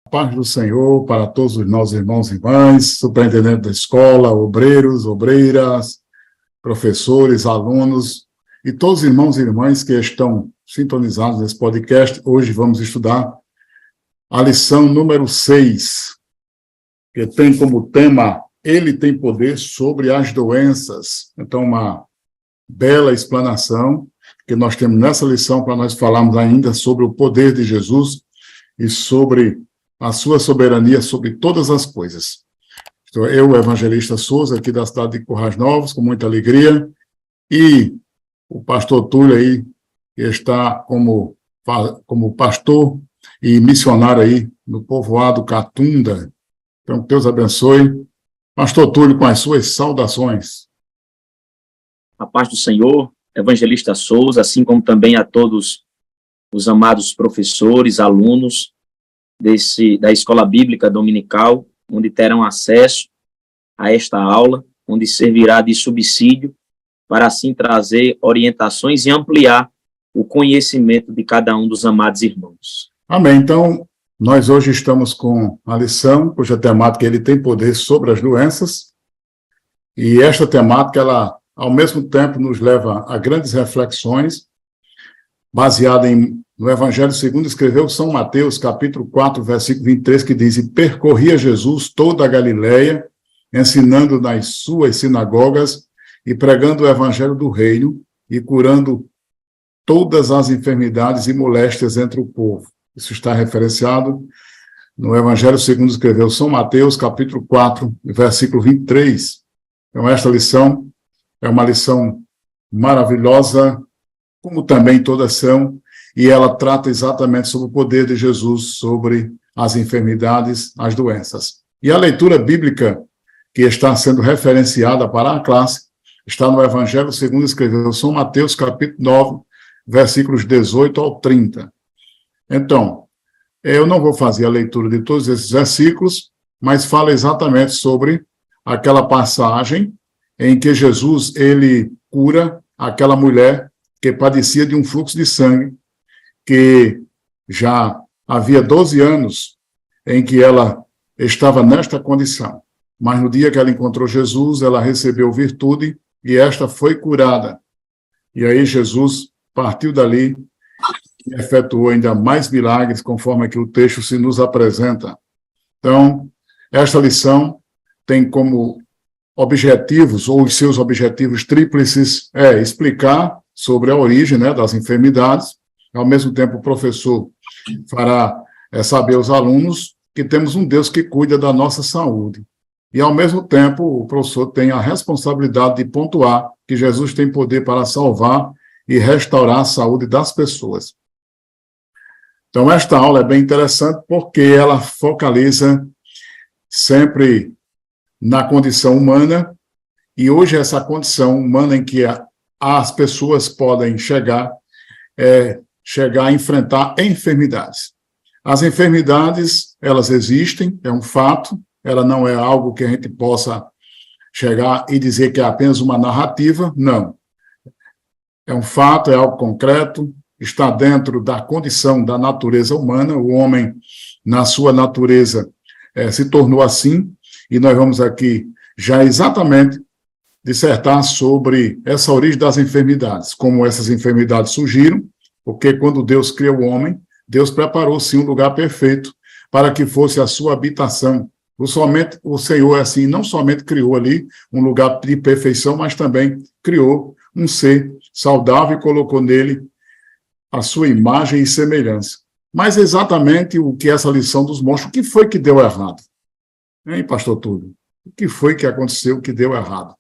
Paz do Senhor para todos os nossos irmãos e irmãs, superintendente da escola, obreiros, obreiras, professores, alunos e todos os irmãos e irmãs que estão sintonizados nesse podcast. Hoje vamos estudar a lição número 6, que tem como tema Ele tem poder sobre as doenças. Então, uma bela explanação que nós temos nessa lição para nós falarmos ainda sobre o poder de Jesus e sobre a sua soberania sobre todas as coisas. Então, eu, o evangelista Souza, aqui da cidade de Currais Novos, com muita alegria, e o pastor Túlio aí, que está como pastor e missionário aí no povoado Catunda. Então, que Deus abençoe. Pastor Túlio, com as suas saudações. A paz do Senhor, evangelista Souza, assim como também a todos os amados professores, alunos da Escola Bíblica Dominical, onde terão acesso a esta aula, onde servirá de subsídio para assim trazer orientações e ampliar o conhecimento de cada um dos amados irmãos. Amém. Então, nós hoje estamos com a lição, cuja temática Ele tem poder sobre as doenças, e esta temática, ela, ao mesmo tempo, nos leva a grandes reflexões, baseada no Evangelho segundo escreveu São Mateus, capítulo 4, versículo 23, que diz: E percorria Jesus toda a Galileia, ensinando nas suas sinagogas e pregando o Evangelho do reino e curando todas as enfermidades e moléstias entre o povo. Isso está referenciado no Evangelho segundo escreveu São Mateus, capítulo 4, versículo 23. Então, esta lição é uma lição maravilhosa, como também todas são, e ela trata exatamente sobre o poder de Jesus sobre as enfermidades, as doenças. E a leitura bíblica que está sendo referenciada para a classe está no Evangelho segundo escreveu São Mateus, capítulo 9, versículos 18 ao 30. Então, eu não vou fazer a leitura de todos esses versículos, mas fala exatamente sobre aquela passagem em que Jesus, ele cura aquela mulher que padecia de um fluxo de sangue, que já havia 12 anos em que ela estava nesta condição. Mas no dia que ela encontrou Jesus, ela recebeu virtude e esta foi curada. E aí Jesus partiu dali e efetuou ainda mais milagres, conforme aqui o texto se nos apresenta. Então, esta lição tem como objetivos, ou os seus objetivos tríplices, explicar sobre a origem, das enfermidades. Ao mesmo tempo, o professor fará saber aos alunos que temos um Deus que cuida da nossa saúde. E, ao mesmo tempo, o professor tem a responsabilidade de pontuar que Jesus tem poder para salvar e restaurar a saúde das pessoas. Então, esta aula é bem interessante porque ela focaliza sempre na condição humana, e hoje essa condição humana em que as pessoas podem chegar a enfrentar enfermidades. As enfermidades, elas existem, é um fato, ela não é algo que a gente possa chegar e dizer que é apenas uma narrativa, não. É um fato, é algo concreto, está dentro da condição da natureza humana, o homem, na sua natureza, se tornou assim, e nós vamos aqui já exatamente dissertar sobre essa origem das enfermidades, como essas enfermidades surgiram, porque quando Deus criou o homem, Deus preparou, sim, um lugar perfeito para que fosse a sua habitação. O Senhor, assim, não somente criou ali um lugar de perfeição, mas também criou um ser saudável e colocou nele a sua imagem e semelhança. Mas exatamente o que essa lição nos mostra, o que foi que deu errado? Hein, pastor Túlio? O que foi que aconteceu que deu errado?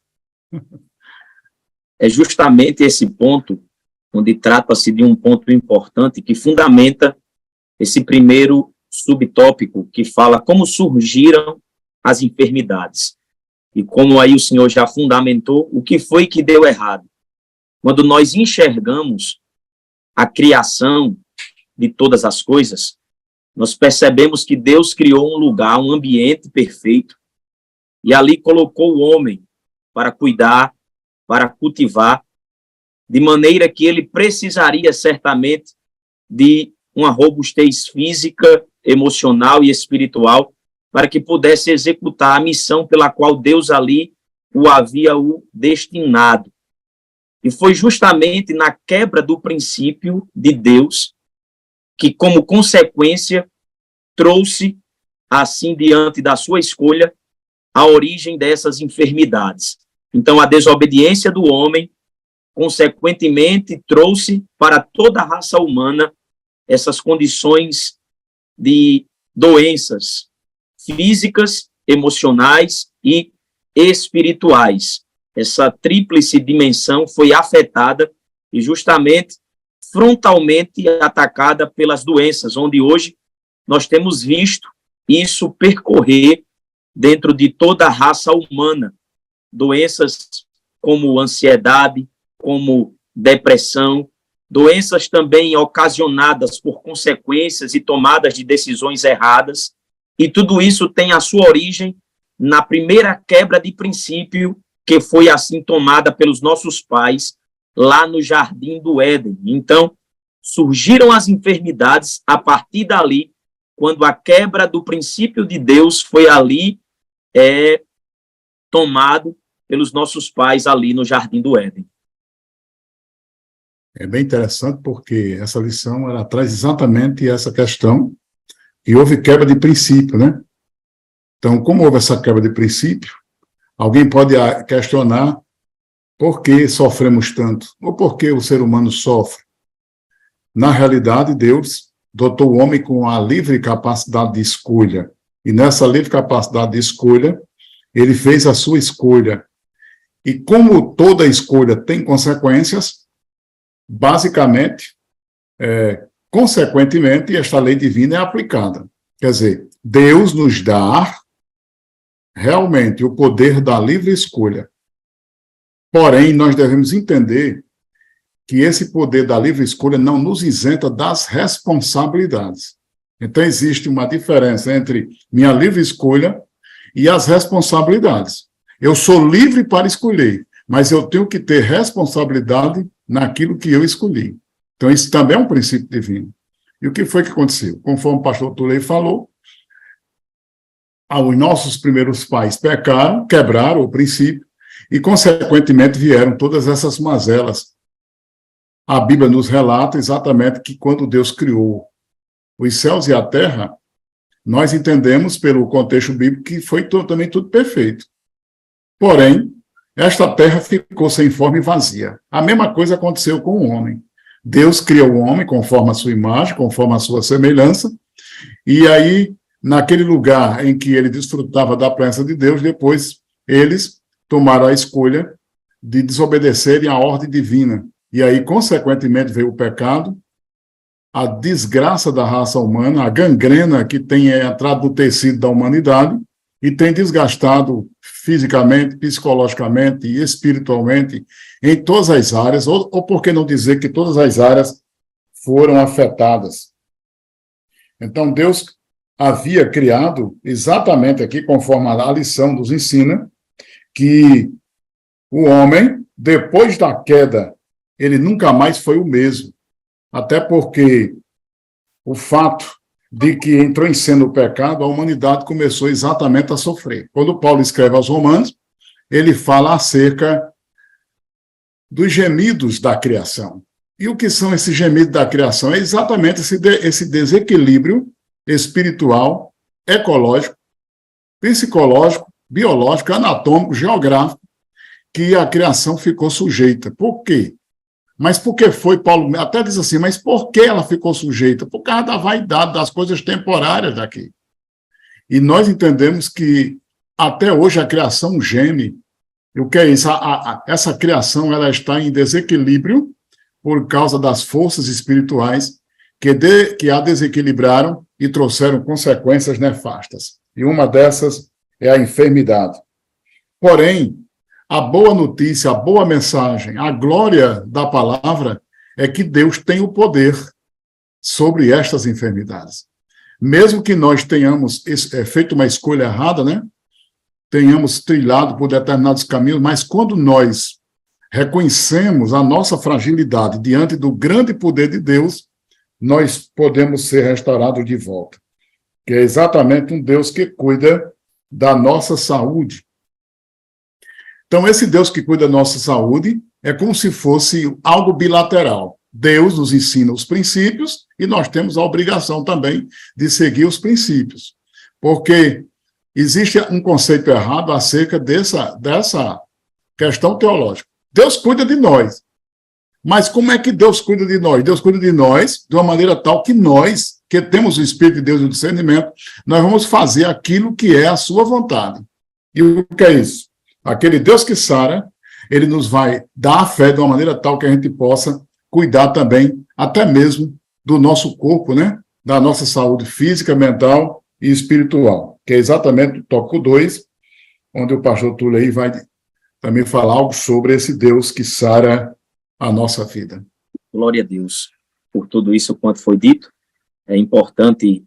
É justamente esse ponto, onde trata-se de um ponto importante que fundamenta esse primeiro subtópico, que fala como surgiram as enfermidades. E como aí o Senhor já fundamentou, o que foi que deu errado. Quando nós enxergamos a criação de todas as coisas, nós percebemos que Deus criou um lugar, um ambiente perfeito, e ali colocou o homem para cuidar, para cultivar, de maneira que ele precisaria certamente de uma robustez física, emocional e espiritual, para que pudesse executar a missão pela qual Deus ali o havia destinado. E foi justamente na quebra do princípio de Deus que, como consequência, trouxe, assim diante da sua escolha, a origem dessas enfermidades. Então, a desobediência do homem, consequentemente, trouxe para toda a raça humana essas condições de doenças físicas, emocionais e espirituais. Essa tríplice dimensão foi afetada e justamente frontalmente atacada pelas doenças, onde hoje nós temos visto isso percorrer dentro de toda a raça humana. Doenças como ansiedade, como depressão, doenças também ocasionadas por consequências e tomadas de decisões erradas, e tudo isso tem a sua origem na primeira quebra de princípio que foi assim tomada pelos nossos pais lá no Jardim do Éden. Então, surgiram as enfermidades a partir dali, quando a quebra do princípio de Deus foi ali tomado pelos nossos pais ali no Jardim do Éden. É bem interessante porque essa lição ela traz exatamente essa questão que houve quebra de princípio, né? Então, como houve essa quebra de princípio, alguém pode questionar por que sofremos tanto, ou por que o ser humano sofre. Na realidade, Deus dotou o homem com a livre capacidade de escolha, e nessa livre capacidade de escolha, ele fez a sua escolha. E como toda escolha tem consequências, basicamente, consequentemente, esta lei divina é aplicada. Quer dizer, Deus nos dá realmente o poder da livre escolha. Porém, nós devemos entender que esse poder da livre escolha não nos isenta das responsabilidades. Então, existe uma diferença entre minha livre escolha e as responsabilidades. Eu sou livre para escolher, mas eu tenho que ter responsabilidade naquilo que eu escolhi. Então, isso também é um princípio divino. E o que foi que aconteceu? Conforme o pastor Tulei falou, os nossos primeiros pais pecaram, quebraram o princípio, e, consequentemente, vieram todas essas mazelas. A Bíblia nos relata exatamente que quando Deus criou os céus e a terra, nós entendemos, pelo contexto bíblico, que foi também tudo perfeito. Porém, esta terra ficou sem forma e vazia. A mesma coisa aconteceu com o homem. Deus criou o homem conforme a sua imagem, conforme a sua semelhança, e aí, naquele lugar em que ele desfrutava da presença de Deus, depois eles tomaram a escolha de desobedecerem à ordem divina. E aí, consequentemente, veio o pecado, a desgraça da raça humana, a gangrena que tem entrado no tecido da humanidade e tem desgastado fisicamente, psicologicamente e espiritualmente em todas as áreas, ou por que não dizer que todas as áreas foram afetadas. Então, Deus havia criado, exatamente aqui, conforme a lição nos ensina, que o homem, depois da queda, ele nunca mais foi o mesmo. Até porque o fato de que entrou em cena o pecado, a humanidade começou exatamente a sofrer. Quando Paulo escreve aos Romanos, ele fala acerca dos gemidos da criação. E o que são esses gemidos da criação? É exatamente esse desequilíbrio espiritual, ecológico, psicológico, biológico, anatômico, geográfico, que a criação ficou sujeita. Por quê? Mas por que foi, Paulo até diz assim, mas por que ela ficou sujeita? Por causa da vaidade, das coisas temporárias daqui. E nós entendemos que até hoje a criação geme. E o que é isso? Essa criação ela está em desequilíbrio por causa das forças espirituais que a desequilibraram e trouxeram consequências nefastas. E uma dessas é a enfermidade. Porém, a boa notícia, a boa mensagem, a glória da palavra é que Deus tem o poder sobre estas enfermidades. Mesmo que nós tenhamos feito uma escolha errada, né? Tenhamos trilhado por determinados caminhos, mas quando nós reconhecemos a nossa fragilidade diante do grande poder de Deus, nós podemos ser restaurados de volta. que é exatamente um Deus que cuida da nossa saúde. Então, esse Deus que cuida da nossa saúde é como se fosse algo bilateral. Deus nos ensina os princípios e nós temos a obrigação também de seguir os princípios. Porque existe um conceito errado acerca dessa questão teológica. Deus cuida de nós. Mas como é que Deus cuida de nós? Deus cuida de nós de uma maneira tal que nós, que temos o Espírito de Deus e o discernimento, nós vamos fazer aquilo que é a sua vontade. E o que é isso? Aquele Deus que sara, ele nos vai dar a fé de uma maneira tal que a gente possa cuidar também, até mesmo, do nosso corpo, né? Da nossa saúde física, mental e espiritual, que é exatamente o tópico 2, onde o pastor Túlio aí vai também falar algo sobre esse Deus que sara a nossa vida. Glória a Deus por tudo isso quanto foi dito. É importante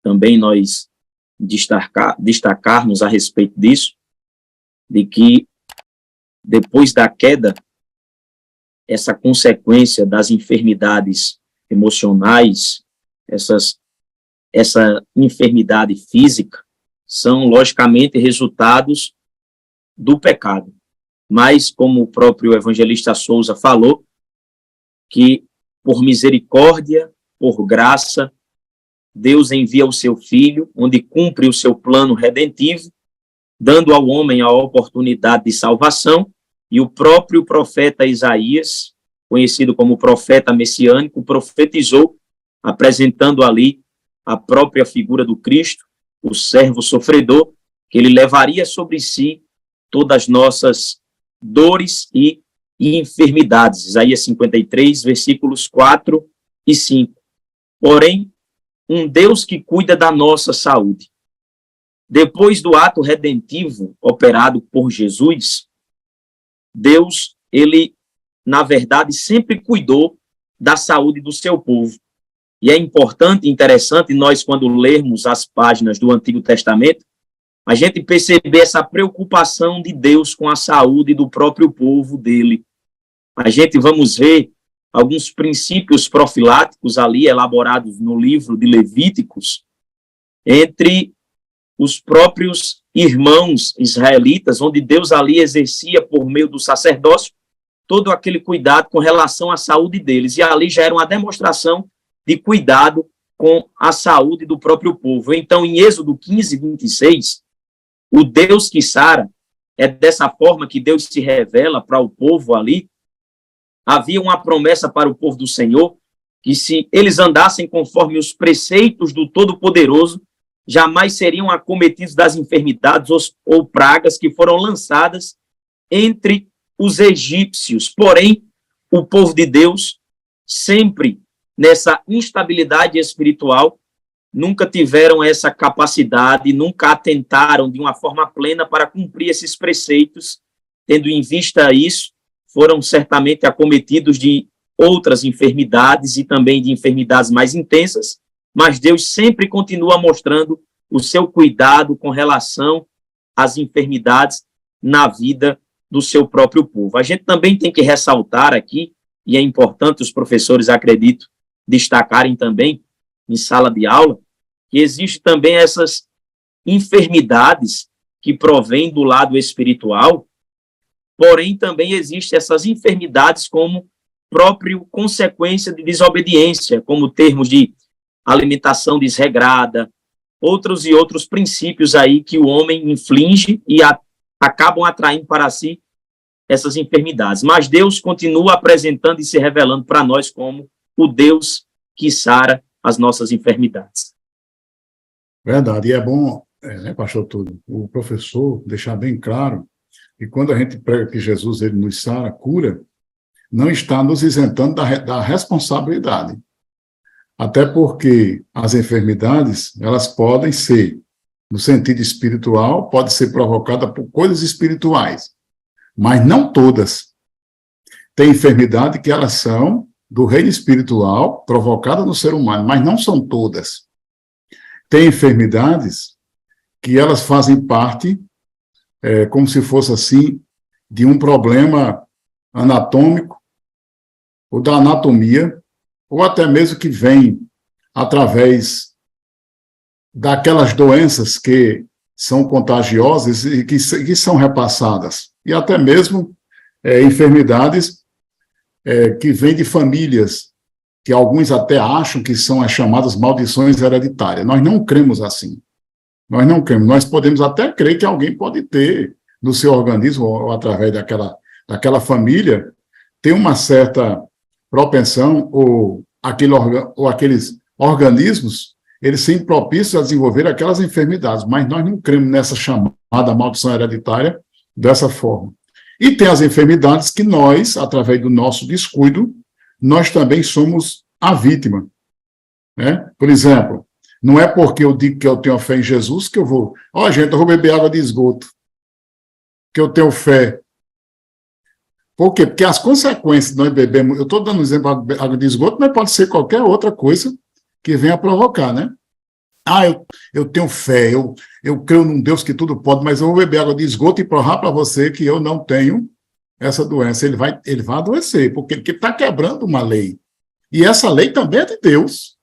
também nós destacarmos a respeito disso, de que depois da queda, essa consequência das enfermidades emocionais, essa enfermidade física, são logicamente resultados do pecado. Mas, como o próprio evangelista Souza falou, que por misericórdia, por graça, Deus envia o seu Filho, onde cumpre o seu plano redentivo, dando ao homem a oportunidade de salvação, e o próprio profeta Isaías, conhecido como profeta messiânico, profetizou, apresentando ali a própria figura do Cristo, o servo sofredor, que ele levaria sobre si todas as nossas dores e enfermidades. Isaías 53, versículos 4 e 5. Porém, um Deus que cuida da nossa saúde. Depois do ato redentivo operado por Jesus, Deus, ele, na verdade, sempre cuidou da saúde do seu povo. E é importante e interessante nós, quando lermos as páginas do Antigo Testamento, a gente perceber essa preocupação de Deus com a saúde do próprio povo dele. A gente vamos ver alguns princípios profiláticos ali elaborados no livro de Levíticos entre os próprios irmãos israelitas, onde Deus ali exercia por meio do sacerdócio todo aquele cuidado com relação à saúde deles. E ali já era uma demonstração de cuidado com a saúde do próprio povo. Então, em Êxodo 15, 26, o Deus que sara, é dessa forma que Deus se revela para o povo ali. Havia uma promessa para o povo do Senhor, que se eles andassem conforme os preceitos do Todo-Poderoso, jamais seriam acometidos das enfermidades ou pragas que foram lançadas entre os egípcios. Porém, o povo de Deus, sempre nessa instabilidade espiritual, nunca tiveram essa capacidade, nunca atentaram de uma forma plena para cumprir esses preceitos. Tendo em vista isso, foram certamente acometidos de outras enfermidades e também de enfermidades mais intensas, mas Deus sempre continua mostrando o seu cuidado com relação às enfermidades na vida do seu próprio povo. A gente também tem que ressaltar aqui, e é importante os professores, acredito, destacarem também em sala de aula, que existe também essas enfermidades que provêm do lado espiritual, porém também existem essas enfermidades como próprio consequência de desobediência, como termos de alimentação desregrada, outros e outros princípios aí que o homem inflige e acabam atraindo para si essas enfermidades. Mas Deus continua apresentando e se revelando para nós como o Deus que sara as nossas enfermidades. Verdade, e é bom, né, pastor Túlio, o professor deixar bem claro que quando a gente prega que Jesus ele nos sara, cura, não está nos isentando da responsabilidade. Até porque as enfermidades, elas podem ser, no sentido espiritual, pode ser provocada por coisas espirituais, mas não todas. Tem enfermidade que elas são do reino espiritual, provocada no ser humano, mas não são todas. Tem enfermidades que elas fazem parte, como se fosse assim, de um problema anatômico, ou da anatomia, ou até mesmo que vem através daquelas doenças que são contagiosas e que são repassadas, e até mesmo enfermidades que vêm de famílias, que alguns até acham que são as chamadas maldições hereditárias. Nós não cremos assim. Nós não cremos. Nós podemos até crer que alguém pode ter no seu organismo, ou através daquela família, ter uma certa propensão, ou aqueles organismos, eles são propícios a desenvolver aquelas enfermidades, mas nós não cremos nessa chamada maldição hereditária dessa forma. E tem as enfermidades que nós, através do nosso descuido, nós também somos a vítima. Né? Por exemplo, não é porque eu digo que eu tenho fé em Jesus que eu vou... gente, eu vou beber água de esgoto, que eu tenho fé. Por quê? Porque as consequências de nós bebemos... Eu estou dando um exemplo de água de esgoto, mas pode ser qualquer outra coisa que venha provocar, né? Eu tenho fé, eu creio num Deus que tudo pode, mas eu vou beber água de esgoto e provar para você que eu não tenho essa doença. Ele vai adoecer, porque ele está quebrando uma lei. E essa lei também é de Deus.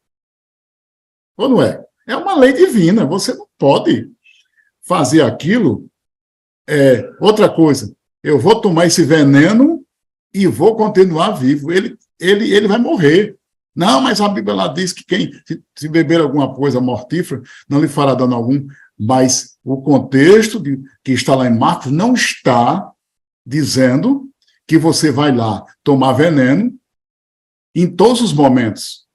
Ou não é? É uma lei divina, você não pode fazer aquilo. Outra coisa, eu vou tomar esse veneno e vou continuar vivo. Ele vai morrer. Não, mas a Bíblia lá diz que quem se beber alguma coisa mortífera não lhe fará dano algum, mas o contexto que está lá em Marcos não está dizendo que você vai lá tomar veneno em todos os momentos.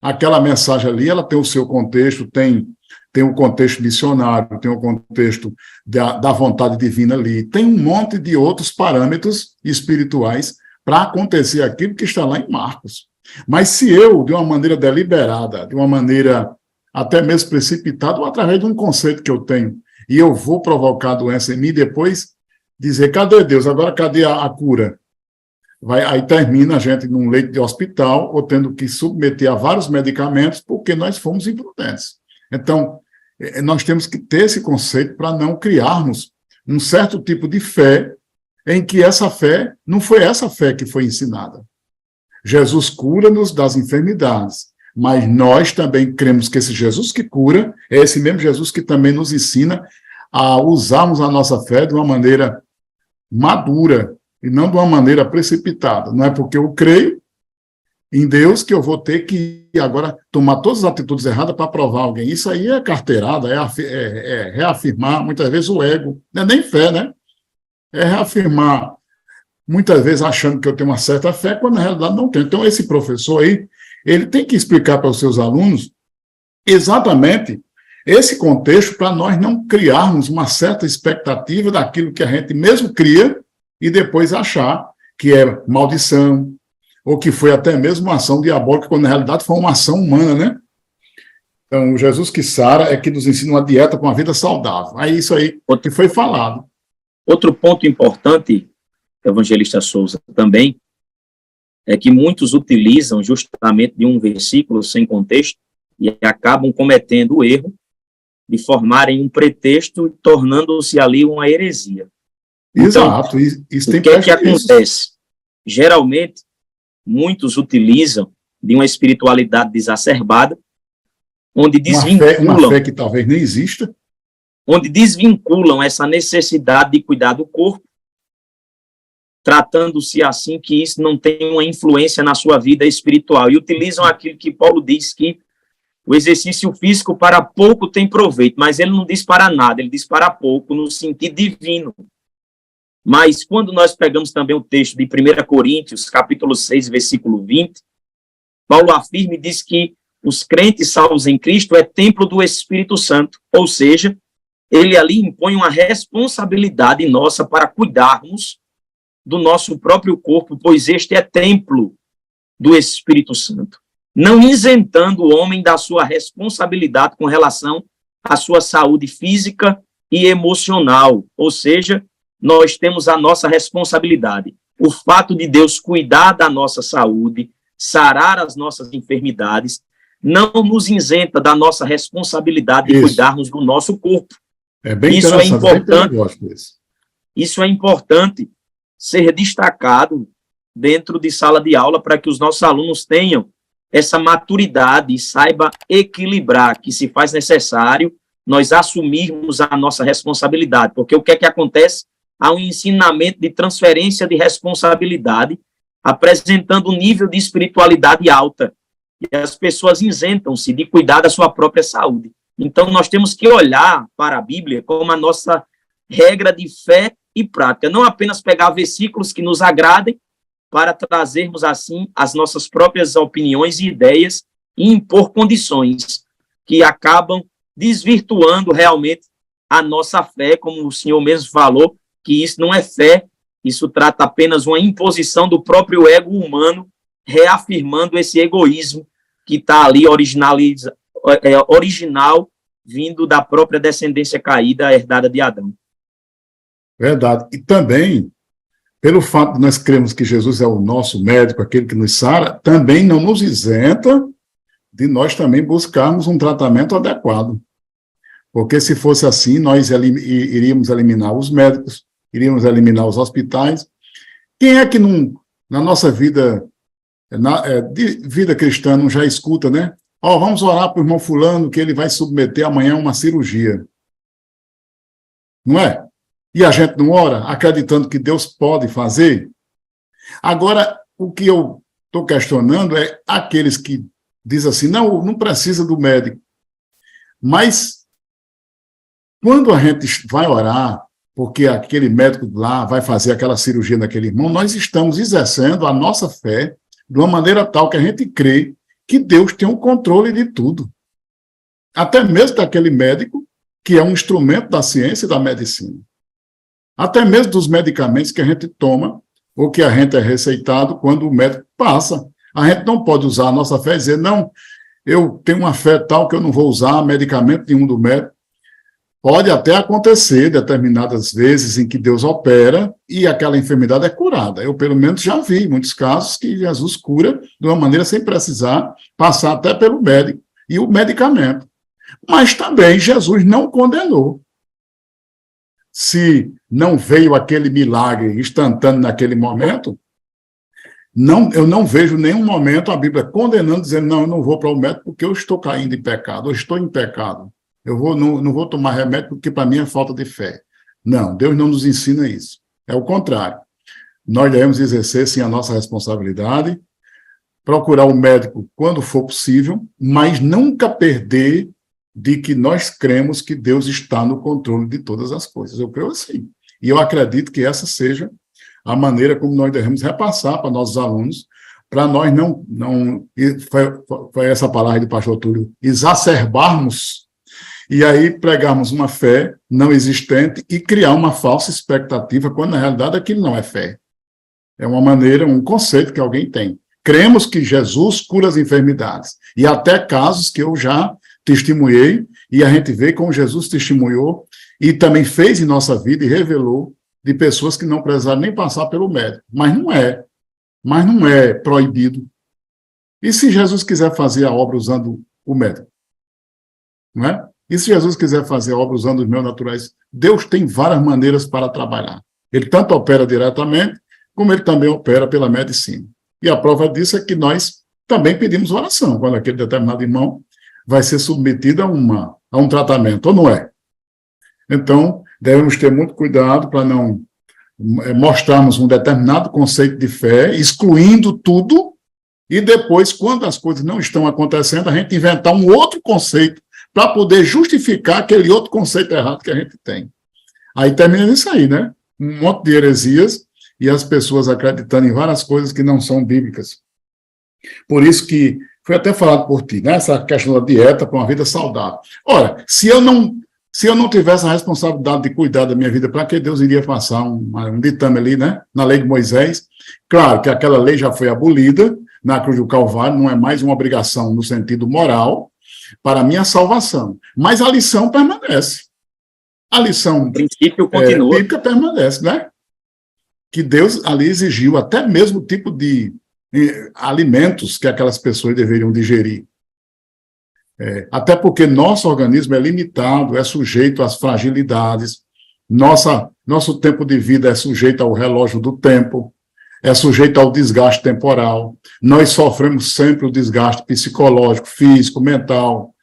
Aquela mensagem ali, ela tem o seu contexto, tem o contexto missionário, tem o contexto da vontade divina ali, tem um monte de outros parâmetros espirituais para acontecer aquilo que está lá em Marcos. Mas se eu, de uma maneira deliberada, de uma maneira até mesmo precipitada, ou através de um conceito que eu tenho, e eu vou provocar a doença em mim, depois dizer, cadê Deus? Agora cadê a cura? Aí termina a gente num leito de hospital, ou tendo que submeter a vários medicamentos, porque nós fomos imprudentes. Então, nós temos que ter esse conceito para não criarmos um certo tipo de fé, em que essa fé, não foi essa fé que foi ensinada. Jesus cura-nos das enfermidades, mas nós também cremos que esse Jesus que cura é esse mesmo Jesus que também nos ensina a usarmos a nossa fé de uma maneira madura e não de uma maneira precipitada. Não é porque eu creio em Deus que eu vou ter que agora tomar todas as atitudes erradas para provar alguém. Isso aí é carteirada, é reafirmar muitas vezes o ego. Não é nem fé, né? É reafirmar muitas vezes achando que eu tenho uma certa fé, quando na realidade não tenho. Então, esse professor aí, ele tem que explicar para os seus alunos exatamente esse contexto para nós não criarmos uma certa expectativa daquilo que a gente mesmo cria e depois achar que é maldição, ou que foi até mesmo uma ação diabólica, quando na realidade foi uma ação humana, né? Então, o Jesus que sara é que nos ensina uma dieta com uma vida saudável. É isso aí que foi falado. Outro ponto importante, Evangelista Souza, também, é que muitos utilizam justamente de um versículo sem contexto e acabam cometendo o erro de formarem um pretexto, tornando-se ali uma heresia. Exato, então, isso tem o que é que acontece? Geralmente, muitos utilizam de uma espiritualidade desacerbada, onde desvinculam... Uma fé que talvez nem exista. Onde desvinculam essa necessidade de cuidar do corpo, tratando-se assim que isso não tem uma influência na sua vida espiritual. E utilizam aquilo que Paulo diz, que o exercício físico para pouco tem proveito, mas ele não diz para nada, ele diz para pouco, no sentido divino. Mas quando nós pegamos também o texto de 1 Coríntios, capítulo 6, versículo 20, Paulo afirma e diz que os crentes salvos em Cristo é templo do Espírito Santo, ou seja, ele ali impõe uma responsabilidade nossa para cuidarmos do nosso próprio corpo, pois este é templo do Espírito Santo, não isentando o homem da sua responsabilidade com relação à sua saúde física e emocional, ou seja, nós temos a nossa responsabilidade. O fato de Deus cuidar da nossa saúde, sarar as nossas enfermidades, não nos isenta da nossa responsabilidade de cuidarmos do nosso corpo. É bem isso é importante. Isso é importante ser destacado dentro de sala de aula para que os nossos alunos tenham essa maturidade e saiba equilibrar, que se faz necessário nós assumirmos a nossa responsabilidade, porque o que é que acontece? Há um ensinamento de transferência de responsabilidade, apresentando um nível de espiritualidade alta, e as pessoas isentam-se de cuidar da sua própria saúde. Então, nós temos que olhar para a Bíblia como a nossa regra de fé e prática, não apenas pegar versículos que nos agradem, para trazermos, assim, as nossas próprias opiniões e ideias e impor condições que acabam desvirtuando realmente a nossa fé, como o senhor mesmo falou, que isso não é fé, isso trata apenas uma imposição do próprio ego humano, reafirmando esse egoísmo que está ali original, vindo da própria descendência caída, herdada de Adão. Verdade. E também, pelo fato de nós cremos que Jesus é o nosso médico, aquele que nos sara, também não nos isenta de nós também buscarmos um tratamento adequado. Porque se fosse assim, nós iríamos eliminar os médicos, iríamos eliminar os hospitais. Quem é que não, na nossa vida, de vida cristã, não já escuta, né? Vamos orar para o irmão fulano que ele vai submeter amanhã a uma cirurgia. Não é? E a gente não ora, acreditando que Deus pode fazer? Agora, o que eu estou questionando é aqueles que dizem assim, não precisa do médico. Mas, quando a gente vai orar, porque aquele médico lá vai fazer aquela cirurgia naquele irmão, nós estamos exercendo a nossa fé de uma maneira tal que a gente crê que Deus tem o controle de tudo. Até mesmo daquele médico, que é um instrumento da ciência e da medicina. Até mesmo dos medicamentos que a gente toma, ou que a gente é receitado quando o médico passa. A gente não pode usar a nossa fé e dizer, não, eu tenho uma fé tal que eu não vou usar medicamento nenhum do médico. Pode até acontecer determinadas vezes em que Deus opera e aquela enfermidade é curada. Eu, pelo menos, já vi muitos casos que Jesus cura de uma maneira sem precisar passar até pelo médico e o medicamento. Mas também Jesus não condenou. Se não veio aquele milagre instantâneo naquele momento, eu não vejo nenhum momento a Bíblia condenando, dizendo, não, eu não vou para o médico porque eu estou caindo em pecado, eu estou em pecado. Não vou tomar remédio porque para mim é falta de fé. Não, Deus não nos ensina isso. É o contrário. Nós devemos exercer, sim, a nossa responsabilidade, procurar o médico quando for possível, mas nunca perder de que nós cremos que Deus está no controle de todas as coisas. Eu creio assim. E eu acredito que essa seja a maneira como nós devemos repassar para nossos alunos, para nós não foi essa palavra do pastor Túlio, exacerbarmos e aí pregarmos uma fé não existente e criar uma falsa expectativa, quando na realidade aquilo não é fé. É uma maneira, um conceito que alguém tem. Cremos que Jesus cura as enfermidades. E até casos que eu já testemunhei, e a gente vê como Jesus testemunhou, e também fez em nossa vida e revelou de pessoas que não precisaram nem passar pelo médico. Mas não é proibido. E se Jesus quiser fazer a obra usando o médico? Não é? E se Jesus quiser fazer a obra usando os meios naturais? Deus tem várias maneiras para trabalhar. Ele tanto opera diretamente, como ele também opera pela medicina. E a prova disso é que nós também pedimos oração, quando aquele determinado irmão vai ser submetido a um tratamento, ou não é? Então, devemos ter muito cuidado para não mostrarmos um determinado conceito de fé, excluindo tudo, e depois, quando as coisas não estão acontecendo, a gente inventar um outro conceito para poder justificar aquele outro conceito errado que a gente tem. Aí termina isso aí, né? Um monte de heresias e as pessoas acreditando em várias coisas que não são bíblicas. Por isso que foi até falado por ti, né? Essa questão da dieta para uma vida saudável. Ora, se eu não tivesse a responsabilidade de cuidar da minha vida, para que Deus iria passar um ditame ali, né? Na lei de Moisés? Claro que aquela lei já foi abolida na cruz do Calvário, não é mais uma obrigação no sentido moral, para a minha salvação. Mas a lição permanece. A lição princípio continua. Bíblica permanece, né? Que Deus ali exigiu até mesmo o tipo de alimentos que aquelas pessoas deveriam digerir. Até porque nosso organismo é limitado, é sujeito às fragilidades, nosso tempo de vida é sujeito ao relógio do tempo. é sujeito ao desgaste temporal. Nós sofremos sempre o desgaste psicológico, físico, mental.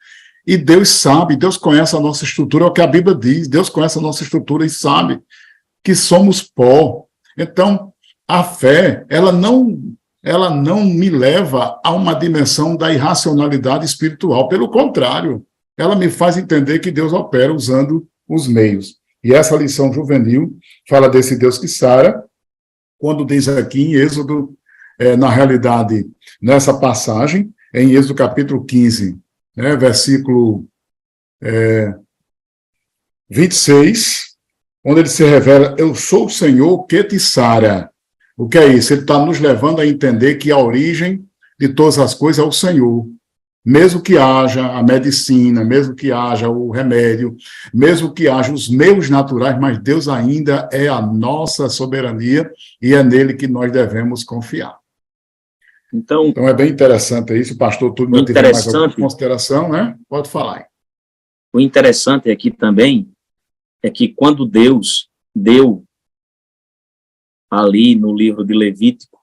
E Deus sabe, Deus conhece a nossa estrutura, é o que a Bíblia diz. Deus conhece a nossa estrutura e sabe que somos pó. Então, a fé, ela não me leva a uma dimensão da irracionalidade espiritual. Pelo contrário, ela me faz entender que Deus opera usando os meios. E essa lição juvenil fala desse Deus que sara, quando diz aqui em Êxodo, na realidade, nessa passagem, em Êxodo capítulo 15, né, versículo 26, onde ele se revela, eu sou o Senhor que te sara. O que é isso? Ele está nos levando a entender que a origem de todas as coisas é o Senhor. Mesmo que haja a medicina, mesmo que haja o remédio, mesmo que haja os meios naturais, mas Deus ainda é a nossa soberania e é nele que nós devemos confiar. Então é bem interessante isso, o pastor Túlio tiver mais alguma consideração, né? Pode falar. O interessante aqui também é que quando Deus deu ali no livro de Levítico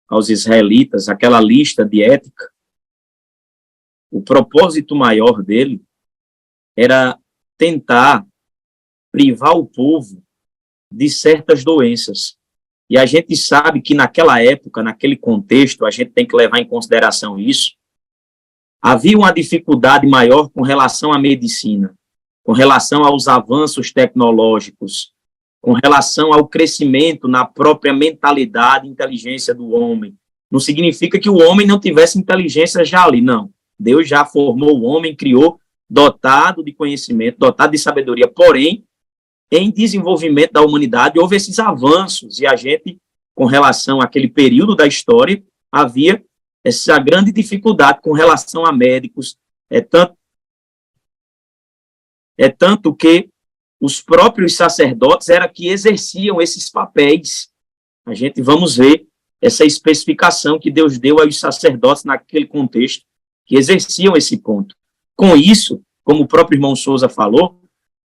aos israelitas aquela lista de ética, o propósito maior dele era tentar privar o povo de certas doenças. E a gente sabe que naquela época, naquele contexto, a gente tem que levar em consideração isso, havia uma dificuldade maior com relação à medicina, com relação aos avanços tecnológicos, com relação ao crescimento na própria mentalidade e inteligência do homem. Não significa que o homem não tivesse inteligência já ali, não. Deus já formou o homem, criou, dotado de conhecimento, dotado de sabedoria, porém, em desenvolvimento da humanidade, houve esses avanços, e a gente, com relação àquele período da história, havia essa grande dificuldade com relação a médicos, tanto que os próprios sacerdotes eram que exerciam esses papéis. A gente vamos ver essa especificação que Deus deu aos sacerdotes naquele contexto, que exerciam esse ponto. Com isso, como o próprio irmão Souza falou,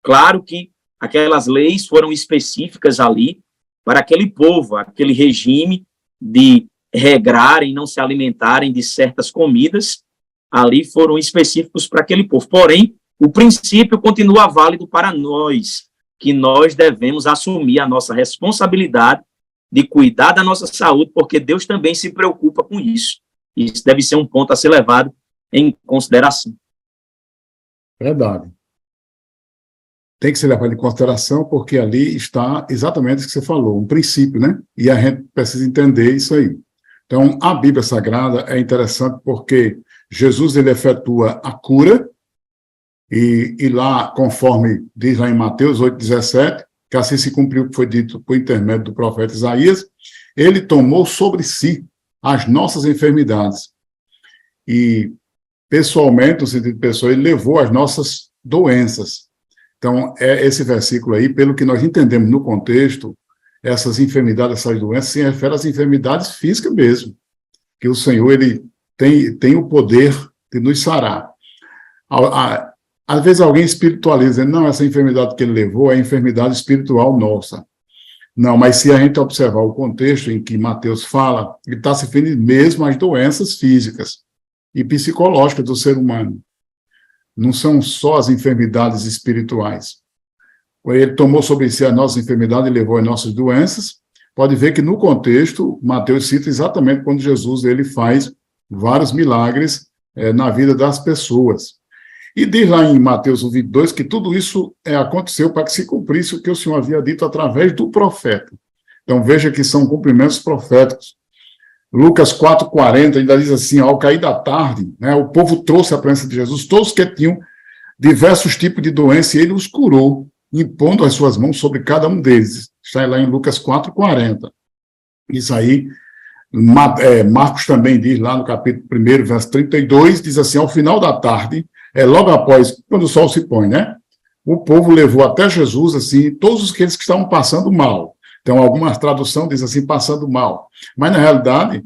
claro que aquelas leis foram específicas ali para aquele povo, aquele regime de regrarem, não se alimentarem de certas comidas, ali foram específicos para aquele povo. Porém, o princípio continua válido para nós, que nós devemos assumir a nossa responsabilidade de cuidar da nossa saúde, porque Deus também se preocupa com isso. Isso deve ser um ponto a ser levado em consideração. Verdade. Tem que ser levado em consideração, porque ali está exatamente o que você falou, um princípio, né? E a gente precisa entender isso aí. Então, a Bíblia Sagrada é interessante porque Jesus, ele efetua a cura, e lá, conforme diz lá em Mateus 8,17, que assim se cumpriu o que foi dito por intermédio do profeta Isaías, ele tomou sobre si as nossas enfermidades. E, pessoalmente, no sentido pessoal, ele levou as nossas doenças. Então, esse versículo aí, pelo que nós entendemos no contexto, essas enfermidades, essas doenças, se referem às enfermidades físicas mesmo, que o Senhor, ele tem o poder de nos sarar. Às vezes alguém espiritualiza, não, essa enfermidade que ele levou é a enfermidade espiritual nossa. Não, mas se a gente observar o contexto em que Mateus fala, ele está se referindo mesmo às doenças físicas e psicológicas do ser humano. Não são só as enfermidades espirituais. Ele tomou sobre si as nossas enfermidades e levou as nossas doenças. Pode ver que no contexto, Mateus cita exatamente quando Jesus ele faz vários milagres na vida das pessoas. E diz lá em Mateus 22 que tudo isso aconteceu para que se cumprisse o que o Senhor havia dito através do profeta. Então veja que são cumprimentos proféticos. Lucas 4,40 ainda diz assim, ao cair da tarde, né, o povo trouxe à presença de Jesus todos que tinham diversos tipos de doença e ele os curou, impondo as suas mãos sobre cada um deles. Está lá em Lucas 4,40. Isso aí, Marcos também diz lá no capítulo 1, verso 32, diz assim, ao final da tarde, logo após, quando o sol se põe, né? O povo levou até Jesus, assim, todos aqueles que estavam passando mal. Então, alguma tradução diz assim, passando mal. Mas, na realidade,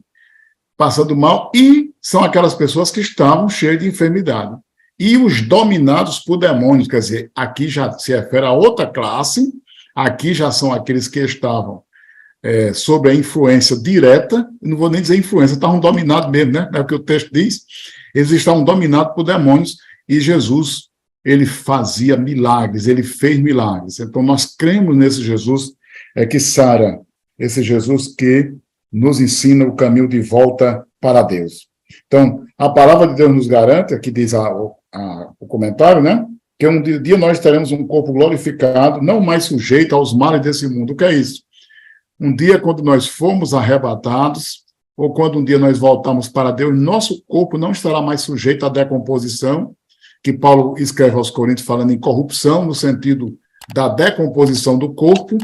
passando mal, e são aquelas pessoas que estavam cheias de enfermidade. E os dominados por demônios, quer dizer, aqui já se refere a outra classe, aqui já são aqueles que estavam sobre a influência direta, não vou nem dizer influência, estavam dominados mesmo, né? É o que o texto diz, eles estavam dominados por demônios, e Jesus, ele fazia milagres, ele fez milagres. Então, nós cremos nesse Jesus, que sara, esse Jesus que nos ensina o caminho de volta para Deus. Então, a palavra de Deus nos garante, aqui diz o comentário, né? Que um dia nós teremos um corpo glorificado, não mais sujeito aos males desse mundo. O que é isso? Um dia, quando nós formos arrebatados, ou quando um dia nós voltarmos para Deus, nosso corpo não estará mais sujeito à decomposição, que Paulo escreve aos Coríntios falando em corrupção, no sentido da decomposição do corpo.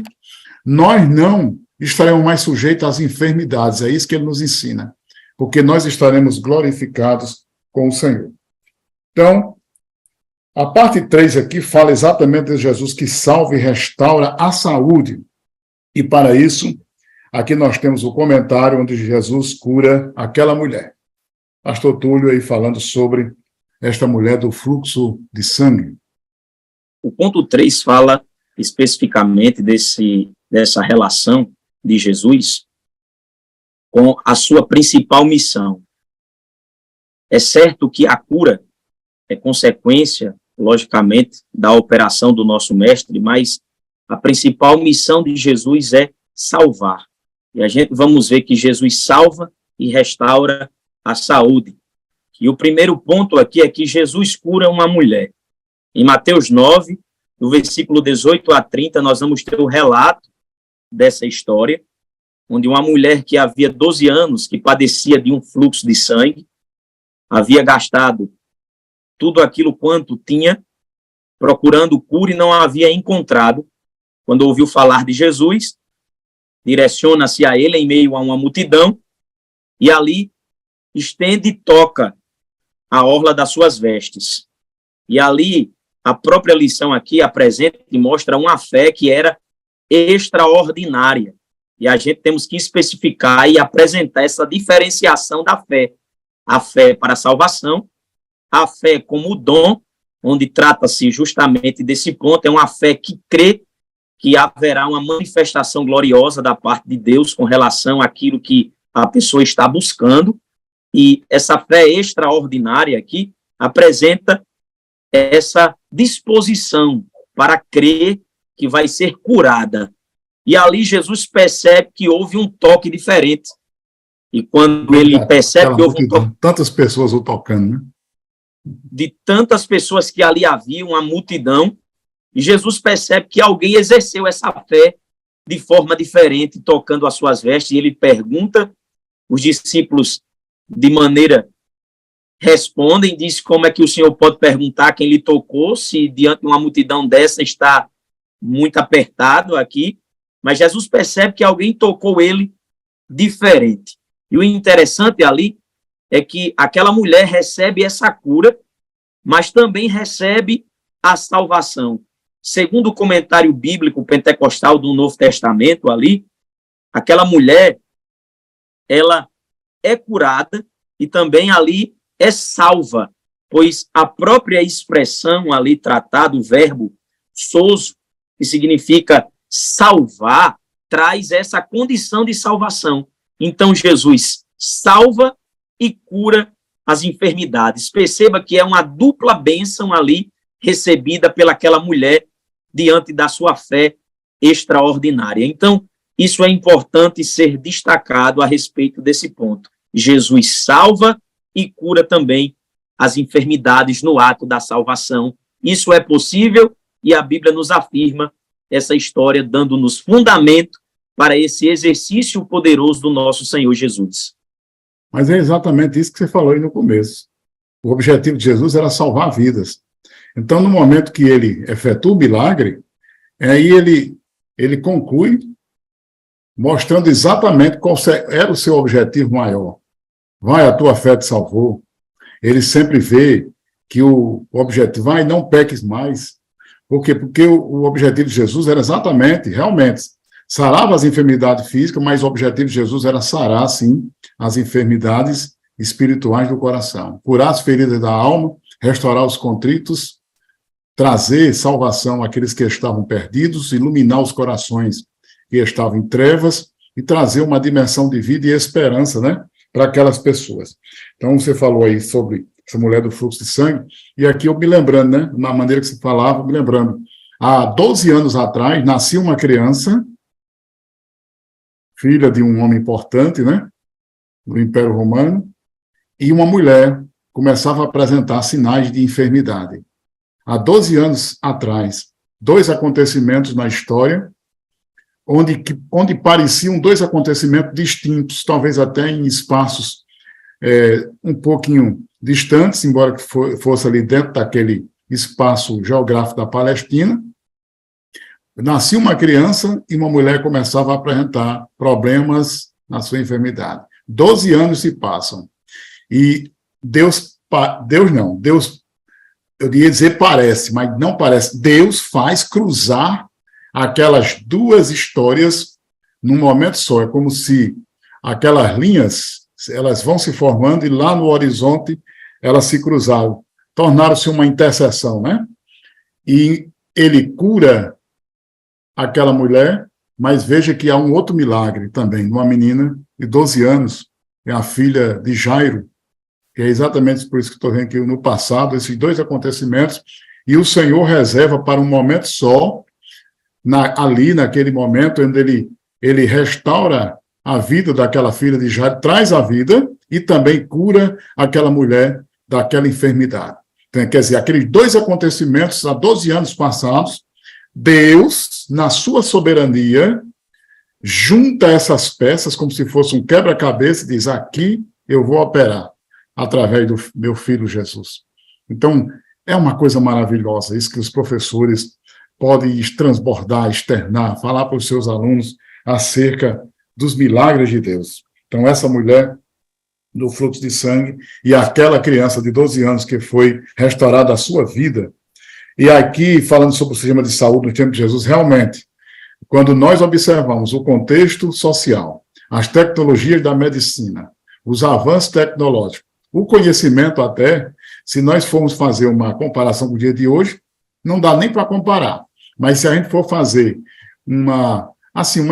Nós não estaremos mais sujeitos às enfermidades, é isso que ele nos ensina, porque nós estaremos glorificados com o Senhor. Então, a parte 3 aqui fala exatamente de Jesus que salva e restaura a saúde. E para isso, aqui nós temos o comentário onde Jesus cura aquela mulher. Pastor Túlio aí falando sobre esta mulher do fluxo de sangue. O ponto 3 fala especificamente dessa relação de Jesus com a sua principal missão. É certo que a cura é consequência, logicamente, da operação do nosso mestre, mas a principal missão de Jesus é salvar. E a gente vamos ver que Jesus salva e restaura a saúde. E o primeiro ponto aqui é que Jesus cura uma mulher. Em Mateus 9, no versículo 18 a 30, nós vamos ter o relato dessa história, onde uma mulher que havia 12 anos, que padecia de um fluxo de sangue, havia gastado tudo aquilo quanto tinha, procurando cura e não a havia encontrado. Quando ouviu falar de Jesus, direciona-se a ele em meio a uma multidão e ali estende e toca a orla das suas vestes. E ali a própria lição aqui apresenta e mostra uma fé que era extraordinária. E a gente temos que especificar e apresentar essa diferenciação da fé. A fé para a salvação, a fé como dom, onde trata-se justamente desse ponto, é uma fé que crê que haverá uma manifestação gloriosa da parte de Deus com relação àquilo que a pessoa está buscando, e essa fé extraordinária aqui apresenta essa disposição para crer que vai ser curada. E ali Jesus percebe que houve um toque diferente. E quando ele percebe que houve um toque... Tantas pessoas o tocando, né? De tantas pessoas que ali havia, uma multidão, e Jesus percebe que alguém exerceu essa fé de forma diferente, tocando as suas vestes, e ele pergunta, os discípulos de maneira respondem, diz como é que o Senhor pode perguntar quem lhe tocou, se diante de uma multidão dessa está muito apertado aqui, mas Jesus percebe que alguém tocou ele diferente. E o interessante ali é que aquela mulher recebe essa cura, mas também recebe a salvação. Segundo o comentário bíblico pentecostal do Novo Testamento ali, aquela mulher, ela é curada e também ali é salva, pois a própria expressão ali tratada, o verbo sozo, que significa salvar, traz essa condição de salvação. Então, Jesus salva e cura as enfermidades. Perceba que é uma dupla bênção ali recebida pelaquela mulher diante da sua fé extraordinária. Então, isso é importante ser destacado a respeito desse ponto. Jesus salva e cura também as enfermidades no ato da salvação. Isso é possível e a Bíblia nos afirma essa história, dando-nos fundamento para esse exercício poderoso do nosso Senhor Jesus. Mas é exatamente isso que você falou aí no começo. O objetivo de Jesus era salvar vidas. Então, no momento que ele efetua o milagre, aí ele conclui mostrando exatamente qual era o seu objetivo maior. Vai, a tua fé te salvou. Ele sempre vê que o objetivo, vai, não peques mais. Por quê? Porque o objetivo de Jesus era exatamente, realmente, sarava as enfermidades físicas, mas o objetivo de Jesus era sarar, sim, as enfermidades espirituais do coração. Curar as feridas da alma, restaurar os contritos, trazer salvação àqueles que estavam perdidos, iluminar os corações que estavam em trevas e trazer uma dimensão de vida e esperança, né, para aquelas pessoas. Então, você falou aí sobre essa mulher do fluxo de sangue, e aqui eu me lembrando, né, na maneira que você falava, me lembrando, há 12 anos atrás, nascia uma criança, filha de um homem importante, né, do Império Romano, e uma mulher começava a apresentar sinais de enfermidade. Há 12 anos atrás, dois acontecimentos na história, onde pareciam dois acontecimentos distintos, talvez até em espaços um pouquinho distantes, embora que fosse ali dentro daquele espaço geográfico da Palestina. Nascia uma criança e uma mulher começava a apresentar problemas na sua enfermidade. 12 anos se passam. E Deus, eu ia dizer parece, mas não parece. Deus faz cruzar aquelas duas histórias num momento só. É como se aquelas linhas, elas vão se formando e lá no horizonte elas se cruzaram. Tornaram-se uma interseção, né? E ele cura aquela mulher, mas veja que há um outro milagre também, uma menina de 12 anos, é a filha de Jairo, que é exatamente por isso que estou vendo que no passado, esses dois acontecimentos, e o Senhor reserva para um momento só, ali naquele momento, onde ele restaura a vida daquela filha de Jairo, traz a vida e também cura aquela mulher daquela enfermidade. Então, quer dizer, aqueles dois acontecimentos há 12 anos passados, Deus, na sua soberania, junta essas peças como se fosse um quebra-cabeça e diz, aqui eu vou operar através do meu filho Jesus. Então, é uma coisa maravilhosa isso que os professores podem transbordar, externar, falar para os seus alunos acerca dos milagres de Deus. Então, essa mulher do fluxo de sangue e aquela criança de 12 anos que foi restaurada a sua vida. E aqui, falando sobre o sistema de saúde no tempo de Jesus, realmente, quando nós observamos o contexto social, as tecnologias da medicina, os avanços tecnológicos, o conhecimento até, se nós formos fazer uma comparação com o dia de hoje, não dá nem para comparar. Mas se a gente for fazer uma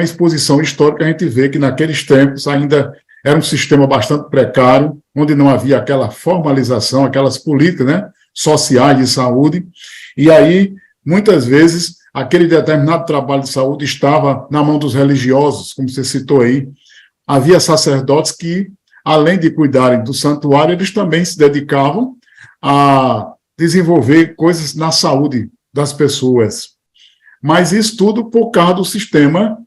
exposição histórica, a gente vê que naqueles tempos ainda era um sistema bastante precário, onde não havia aquela formalização, aquelas políticas, né, sociais de saúde, e aí, muitas vezes, aquele determinado trabalho de saúde estava na mão dos religiosos, como você citou aí. Havia sacerdotes que, além de cuidarem do santuário, eles também se dedicavam a desenvolver coisas na saúde das pessoas. Mas isso tudo por causa do sistema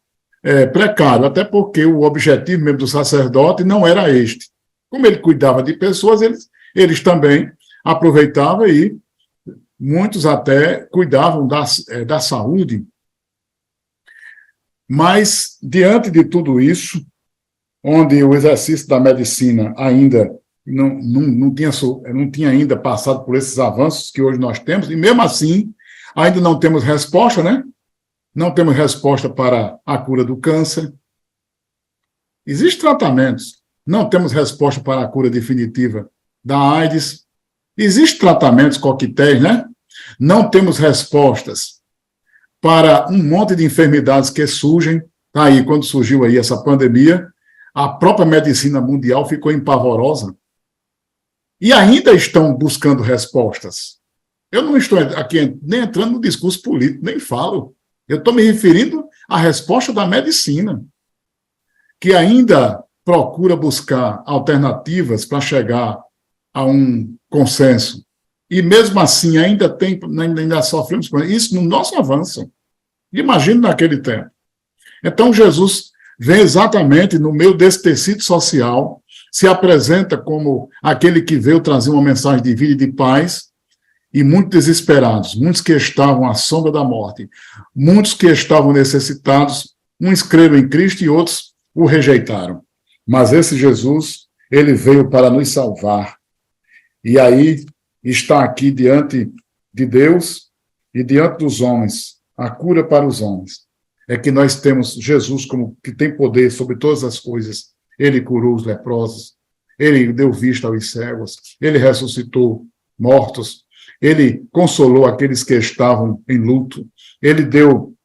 precário, até porque o objetivo mesmo do sacerdote não era este. Como ele cuidava de pessoas, eles também aproveitavam e muitos até cuidavam da saúde. Mas, diante de tudo isso, onde o exercício da medicina ainda não tinha ainda passado por esses avanços que hoje nós temos, e mesmo assim, ainda não temos resposta, né? Não temos resposta para a cura do câncer. Existem tratamentos. Não temos resposta para a cura definitiva da AIDS. Existem tratamentos coquetéis, né? Não temos respostas para um monte de enfermidades que surgem. Aí, quando surgiu aí essa pandemia, a própria medicina mundial ficou empavorosa. E ainda estão buscando respostas. Eu não estou aqui nem entrando no discurso político, nem falo. Eu estou me referindo à resposta da medicina, que ainda procura buscar alternativas para chegar a um consenso. E mesmo assim ainda sofremos com isso no nosso avanço. Imagina naquele tempo. Então Jesus vem exatamente no meio desse tecido social, se apresenta como aquele que veio trazer uma mensagem de vida e de paz, e muitos desesperados, muitos que estavam à sombra da morte, muitos que estavam necessitados, uns creram em Cristo e outros o rejeitaram. Mas esse Jesus, ele veio para nos salvar. E aí está aqui diante de Deus e diante dos homens, a cura para os homens. É que nós temos Jesus como que tem poder sobre todas as coisas. Ele curou os leprosos, ele deu vista aos cegos, ele ressuscitou mortos, ele consolou aqueles que estavam em luto, ele deu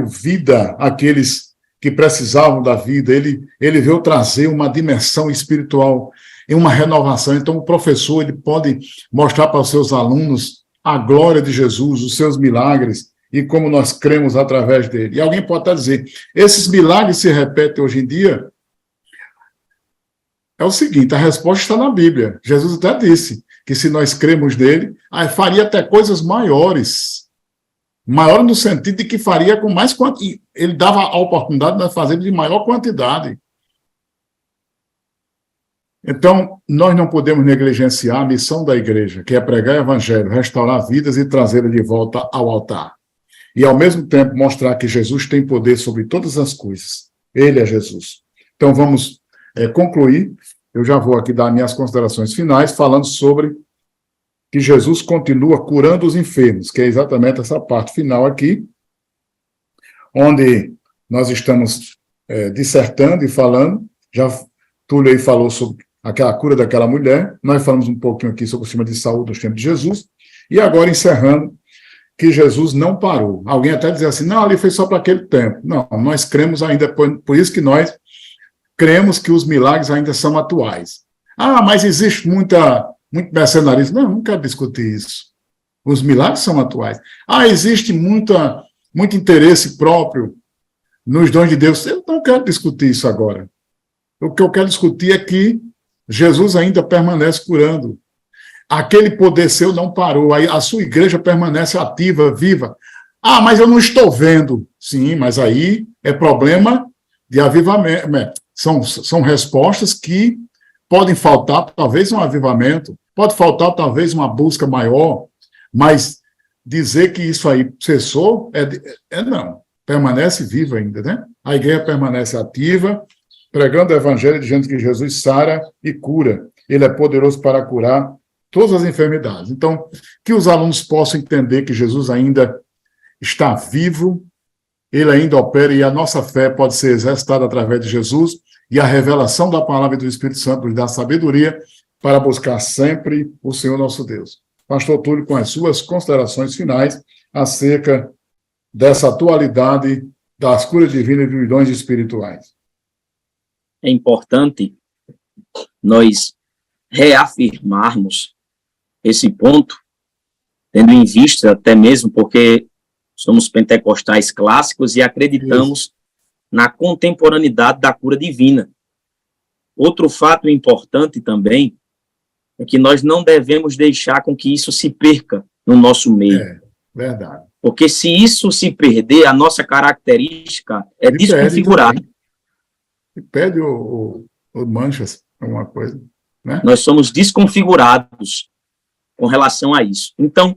vida àqueles que precisavam da vida, ele veio trazer uma dimensão espiritual e uma renovação. Então, o professor ele pode mostrar para os seus alunos a glória de Jesus, os seus milagres, e como nós cremos através dele. E alguém pode até dizer, esses milagres se repetem hoje em dia? É o seguinte, a resposta está na Bíblia. Jesus até disse que se nós cremos nele, faria até coisas maiores. Maior no sentido de que faria com mais quantidade. Ele dava a oportunidade de nós fazermos de maior quantidade. Então, nós não podemos negligenciar a missão da igreja, que é pregar o evangelho, restaurar vidas e trazê-las de volta ao altar. E, ao mesmo tempo, mostrar que Jesus tem poder sobre todas as coisas. Ele é Jesus. Então, vamos concluir. Eu já vou aqui dar minhas considerações finais, falando sobre que Jesus continua curando os enfermos, que é exatamente essa parte final aqui, onde nós estamos dissertando e falando. Já Túlio aí falou sobre aquela cura daquela mulher, nós falamos um pouquinho aqui sobre o sistema de saúde dos tempos de Jesus, e agora encerrando, que Jesus não parou. Alguém até diz assim, não, ali foi só para aquele tempo. Não, nós cremos ainda, por isso que nós cremos que os milagres ainda são atuais. Ah, mas existe muito mercenarismo. Não quero discutir isso. Os milagres são atuais. Ah, existe muito interesse próprio nos dons de Deus. Eu não quero discutir isso agora. O que eu quero discutir é que Jesus ainda permanece curando. Aquele poder seu não parou, a sua igreja permanece ativa, viva. Ah, mas eu não estou vendo. Sim, mas aí é problema de avivamento. São respostas que podem faltar, talvez, um avivamento, pode faltar, talvez, uma busca maior, mas dizer que isso aí cessou, não. Permanece viva ainda, né? A igreja permanece ativa, pregando o evangelho, dizendo que Jesus sara e cura. Ele é poderoso para curar todas as enfermidades. Então, que os alunos possam entender que Jesus ainda está vivo, ele ainda opera e a nossa fé pode ser exercitada através de Jesus e a revelação da palavra e do Espírito Santo nos dá sabedoria para buscar sempre o Senhor nosso Deus. Pastor Túlio, com as suas considerações finais acerca dessa atualidade das curas divinas e dos dons espirituais. É importante nós reafirmarmos esse ponto, tendo em vista até mesmo porque somos pentecostais clássicos e acreditamos na contemporaneidade da cura divina. Outro fato importante também é que nós não devemos deixar com que isso se perca no nosso meio. Verdade. Porque se isso se perder, a nossa característica é desconfigurada. E pede o manchas, alguma coisa, né? Nós somos desconfigurados com relação a isso. Então,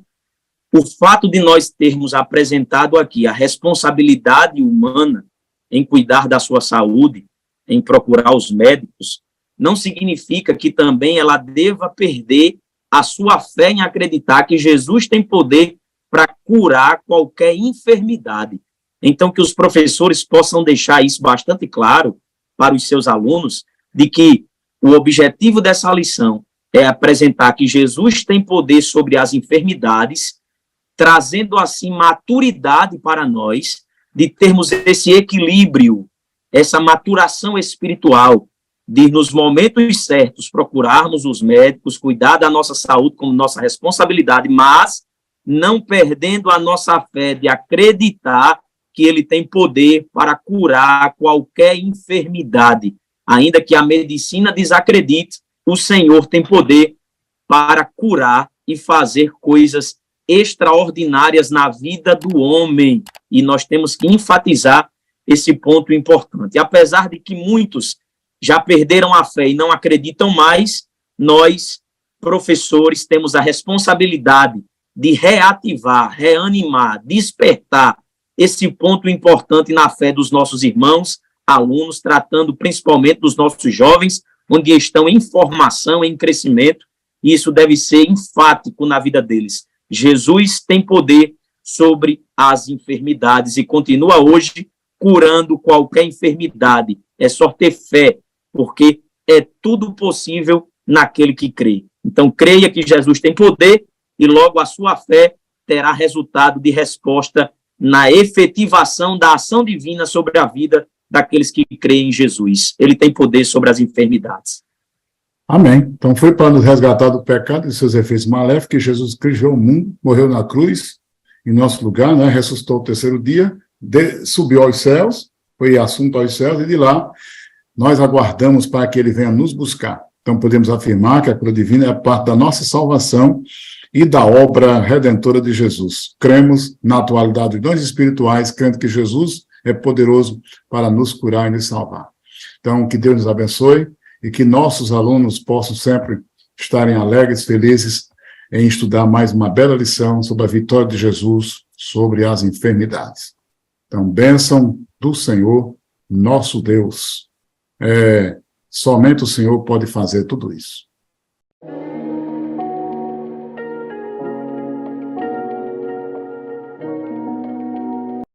o fato de nós termos apresentado aqui a responsabilidade humana em cuidar da sua saúde, em procurar os médicos, não significa que também ela deva perder a sua fé em acreditar que Jesus tem poder para curar qualquer enfermidade. Então, que os professores possam deixar isso bastante claro para os seus alunos, de que o objetivo dessa lição é apresentar que Jesus tem poder sobre as enfermidades, trazendo assim maturidade para nós, de termos esse equilíbrio, essa maturação espiritual, de nos momentos certos procurarmos os médicos, cuidar da nossa saúde como nossa responsabilidade, mas não perdendo a nossa fé de acreditar que ele tem poder para curar qualquer enfermidade. Ainda que a medicina desacredite, o Senhor tem poder para curar e fazer coisas extraordinárias na vida do homem. E nós temos que enfatizar esse ponto importante. Apesar de que muitos já perderam a fé e não acreditam mais, nós, professores, temos a responsabilidade de reativar, reanimar, despertar esse ponto importante na fé dos nossos irmãos, alunos, tratando principalmente dos nossos jovens, onde estão em formação, em crescimento, e isso deve ser enfático na vida deles. Jesus tem poder sobre as enfermidades e continua hoje curando qualquer enfermidade. É só ter fé, porque é tudo possível naquele que crê. Então, creia que Jesus tem poder e logo a sua fé terá resultado de resposta na efetivação da ação divina sobre a vida daqueles que creem em Jesus. Ele tem poder sobre as enfermidades. Amém. Então foi para nos resgatar do pecado e seus efeitos maléficos que Jesus criou o mundo, morreu na cruz, em nosso lugar, né? Ressuscitou o terceiro dia, subiu aos céus, foi assunto aos céus, e de lá nós aguardamos para que ele venha nos buscar. Então podemos afirmar que a cura divina é parte da nossa salvação e da obra redentora de Jesus. Cremos na atualidade dos dons espirituais, crendo que Jesus é poderoso para nos curar e nos salvar. Então, que Deus nos abençoe e que nossos alunos possam sempre estarem alegres, felizes em estudar mais uma bela lição sobre a vitória de Jesus sobre as enfermidades. Então, bênção do Senhor, nosso Deus. Somente o Senhor pode fazer tudo isso.